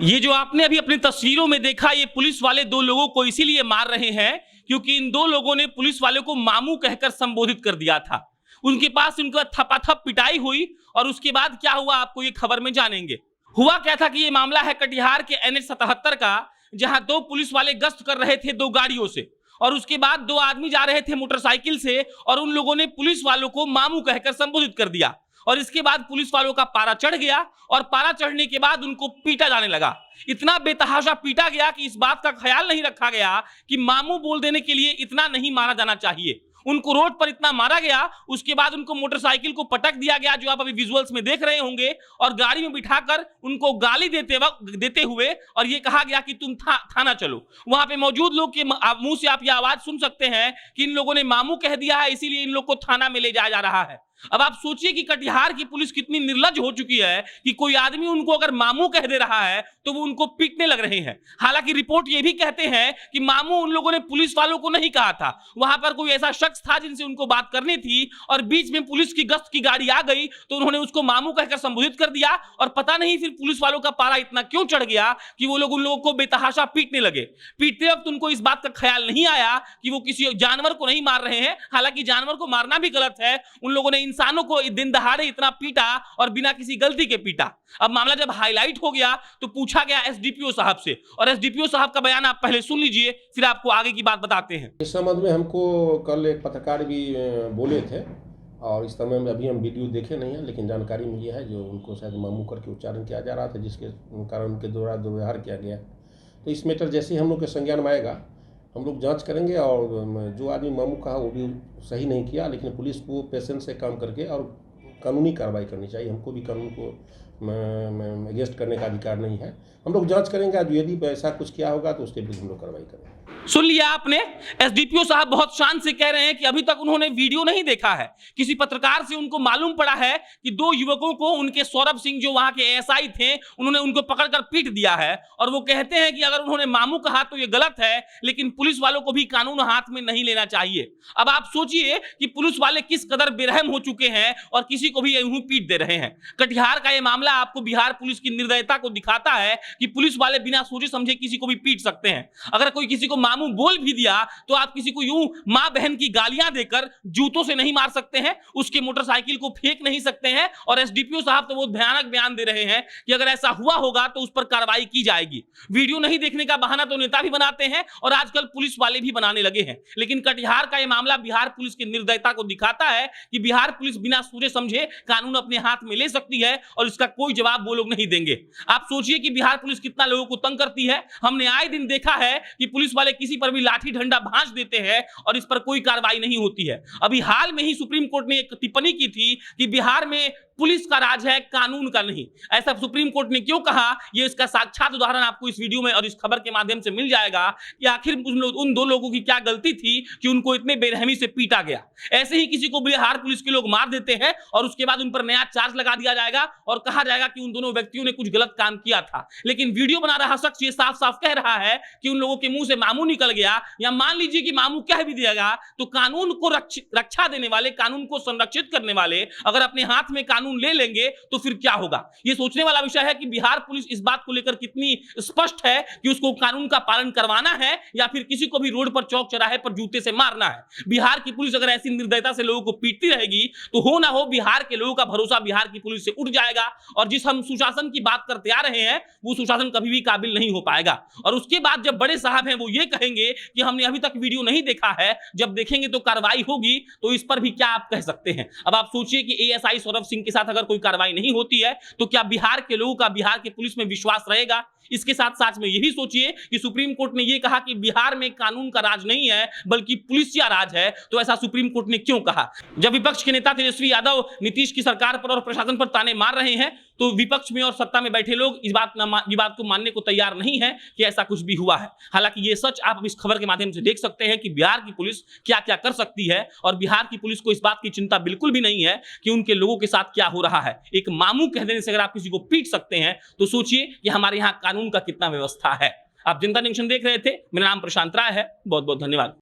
ये जो आपने अभी अपनी तस्वीरों में देखा, ये पुलिस वाले दो लोगों को इसीलिए मार रहे हैं क्योंकि इन दो लोगों ने पुलिस वाले को मामू कहकर संबोधित कर दिया था। उनके पास उनका थपाथप पिटाई हुई और उसके बाद क्या हुआ आपको ये खबर में जानेंगे। हुआ क्या था कि ये मामला है कटिहार के NH 77 का, जहां दो पुलिस वाले गश्त कर रहे थे दो गाड़ियों से, और उसके बाद दो आदमी जा रहे थे मोटरसाइकिल से और उन लोगों ने पुलिस वालों को मामू कहकर संबोधित कर दिया। और इसके बाद पुलिस वालों का पारा चढ़ गया और पारा चढ़ने के बाद उनको पीटा जाने लगा। इतना बेतहाशा पीटा गया कि इस बात का ख्याल नहीं रखा गया कि मामू बोल देने के लिए इतना नहीं मारा जाना चाहिए। उनको रोड पर इतना मारा गया, उसके बाद उनको मोटरसाइकिल को पटक दिया गया, जो आप अभी विजुअल्स में देख रहे होंगे, और गाड़ी में बिठाकर उनको गाली देते हुए और ये कहा गया कि तुम थाना चलो। वहां पे मौजूद लोग के मुंह से आप ये आवाज सुन सकते हैं कि इन लोगों ने मामू कह दिया है, इसीलिए इन लोग को थाना में ले जाया जा रहा है। अब आप सोचिए कि कटिहार की पुलिस कितनी निर्लज्ज हो चुकी है कि कोई आदमी उनको अगर मामू कह दे रहा है तो वो उनको पीटने लग रहे हैं। हालांकि रिपोर्ट ये भी कहते हैं कि मामू उन लोगों ने पुलिस वालों को नहीं कहा था, वहां पर कोई ऐसा शख्स था जिनसे उनको बात करनी थी और बीच में पुलिस की गश्त की गाड़ी आ गई तो उन्होंने उसको मामू कहकर संबोधित कर दिया। और पता नहीं फिर पुलिस वालों का पारा इतना क्यों चढ़ गया कि वो लोग उन लोगों को बेतहाशा पीटने लगे। पीटते वक्त उनको इस बात का ख्याल नहीं आया कि वो किसी जानवर को नहीं मार रहे हैं। हालांकि जानवर को मारना भी गलत है, उन लोगों ने इंसानों को दिन दहाड़े इतना पीटा और बिना किसी गलती के पीटा। अब मामला जब हाईलाइट हो गया तो पूछा गया एसडीपीओ साहब से, और एसडीपीओ साहब का बयान आप पहले सुन लीजिए, फिर आपको आगे की बात बताते हैं। इस संबंध में हमको कल एक पत्रकार भी बोले थे और इस समय में अभी हम वीडियो देखे नहीं है, लेकिन जानकारी मिली है जो उनको शायद मामू करके उच्चारण किया जा रहा था, जिसके कारण उनके द्वारा दुर्व्यवहार किया गया। तो इस मैटर जैसे ही हम लोग के संज्ञान में आएगा हम लोग जांच करेंगे, और जो आदमी मामू कहा वो भी सही नहीं किया, लेकिन पुलिस को पेशेंस से काम करके और कानूनी कार्रवाई करनी चाहिए। हमको भी कानून को अगेंस्ट करने का अधिकार नहीं है। हम लोग जांच करेंगे, यदि ऐसा कुछ किया होगा तो उसके विरुद्ध हम लोग कार्रवाई करेंगे। सुन लिया आपने, एसडीपीओ साहब बहुत शान से कह रहे हैं कि अभी तक उन्होंने वीडियो नहीं देखा है। किसी पत्रकार से उनको मालूम पड़ा है कि दो युवकों को उनके सौरभ सिंह जो वहां के एएसआई थे उन्होंने उनको पकड़कर पीट दिया है, और वो कहते हैं कि अगर उन्होंने मामू कहा तो ये गलत है, लेकिन पुलिस वालों को भी कानून हाथ में नहीं लेना चाहिए। अब आप सोचिए कि पुलिस वाले किस कदर बेरहम हो चुके हैं और किसी को भी यूं पीट दे रहे हैं। कटिहार का ये मामला आपको बिहार पुलिस की निर्दयता को दिखाता है कि पुलिस वाले बिना सोचे समझे किसी को भी पीट सकते हैं। अगर कोई किसी को मामू बोल भी दिया तो आप किसी को यूं मां बहन की गालियां देकर जूतों से नहीं मार सकते हैं, उसके मोटरसाइकिल को फेंक नहीं सकते हैं। और एसडीपीओ साहब तो बहुत भयानक बयान दे रहे हैं कि अगर ऐसा हुआ होगा तो उस पर कार्रवाई की जाएगी। वीडियो नहीं देखने का बहाना तो नेता भी बनाते हैं और आजकल पुलिस वाले भी बनाने लगे हैं, लेकिन कटिहार का यह मामला बिहार पुलिस की निर्दयता को दिखाता है कि बिहार पुलिस बिना सोचे समझे कानून अपने हाथ में ले सकती है और इसका कोई जवाब वो लोग नहीं देंगे। आप सोचिए कि बिहार पुलिस कितना लोगों को तंग करती है। हमने आए दिन देखा है कि पुलिस वाले किसी पर भी लाठी डंडा भांज देते हैं और इस पर कोई कार्रवाई नहीं होती है। अभी हाल में ही सुप्रीम कोर्ट ने एक टिप्पणी की थी कि बिहार में पुलिस का राज है, कानून का नहीं। ऐसा सुप्रीम कोर्ट ने क्यों कहा, ये इसका साक्षात उदाहरण आपको इस वीडियो में और इस खबर के माध्यम से मिल जाएगा कि आखिर उन दो लोगों की क्या गलती थी कि उनको इतने बेरहमी से पीटा गया। ऐसे ही किसी को बिहार पुलिस के लोग मार देते हैं और उसके बाद उन पर नया चार्ज लगा दिया जाएगा और कहा जाएगा कि उन दोनों व्यक्तियों ने कुछ गलत काम किया था। लेकिन वीडियो बना रहा शख्स ये साफ साफ कह रहा है कि उन लोगों के मुंह से मामू निकल गया, या मान लीजिए कि मामू कह भी दिया तो कानून को रक्षा देने वाले, कानून को संरक्षित करने वाले अगर अपने हाथ में कानून ले लेंगे तो फिर क्या होगा। यह सोचने वाला विषय है कि बिहार पुलिस इस बात को लेकर कितनी स्पष्ट है कि उसको कानून का पालन करवाना है या फिर किसी को भी रोड पर चौक चौराहे पर जूते से मारना है। बिहार की पुलिस अगर ऐसी निर्दयता से लोगों को पीटती रहेगी तो हो ना हो बिहार के लोगों का भरोसा बिहार की पुलिस से उठ जाएगा, और जिस हम सुशासन की बात करते आ रहे हैं वो सुशासन कभी भी काबिल नहीं हो पाएगा। और उसके बाद जब बड़े साहब हैं वो ये कहेंगे कि हमने अभी तक वीडियो नहीं देखा है, जब देखेंगे तो कार्रवाई होगी, तो इस पर भी क्या आप कह सकते हैं। अब आप सोचिए कि एएसआई सौरभ सिंह के साथ अगर कोई कार्रवाई नहीं होती है तो क्या बिहार के लोगों का बिहार की पुलिस में विश्वास रहेगा। इसके साथ साथ में यही सोचिए कि सुप्रीम कोर्ट ने यह कहा कि बिहार में कानून का राज नहीं है बल्कि पुलिसिया राज है, तो ऐसा सुप्रीम कोर्ट ने क्यों कहा। जब विपक्ष के नेता तेजस्वी यादव नीतीश की सरकार पर और प्रशासन पर ताने मार रहे हैं तो विपक्ष में और सत्ता में बैठे लोग इस बात को मानने को तैयार नहीं है कि ऐसा कुछ भी हुआ है। हालांकि ये सच आप इस खबर के माध्यम से देख सकते हैं कि बिहार की पुलिस क्या क्या कर सकती है, और बिहार की पुलिस को इस बात की चिंता बिल्कुल भी नहीं है कि उनके लोगों के साथ क्या हो रहा है। एक मामू कह देने से अगर आप किसी को पीट सकते हैं तो सोचिए कि हमारे यहाँ कानून का कितना व्यवस्था है। आप जनता जंक्शन देख रहे थे, मेरा नाम प्रशांत राय है, बहुत बहुत धन्यवाद।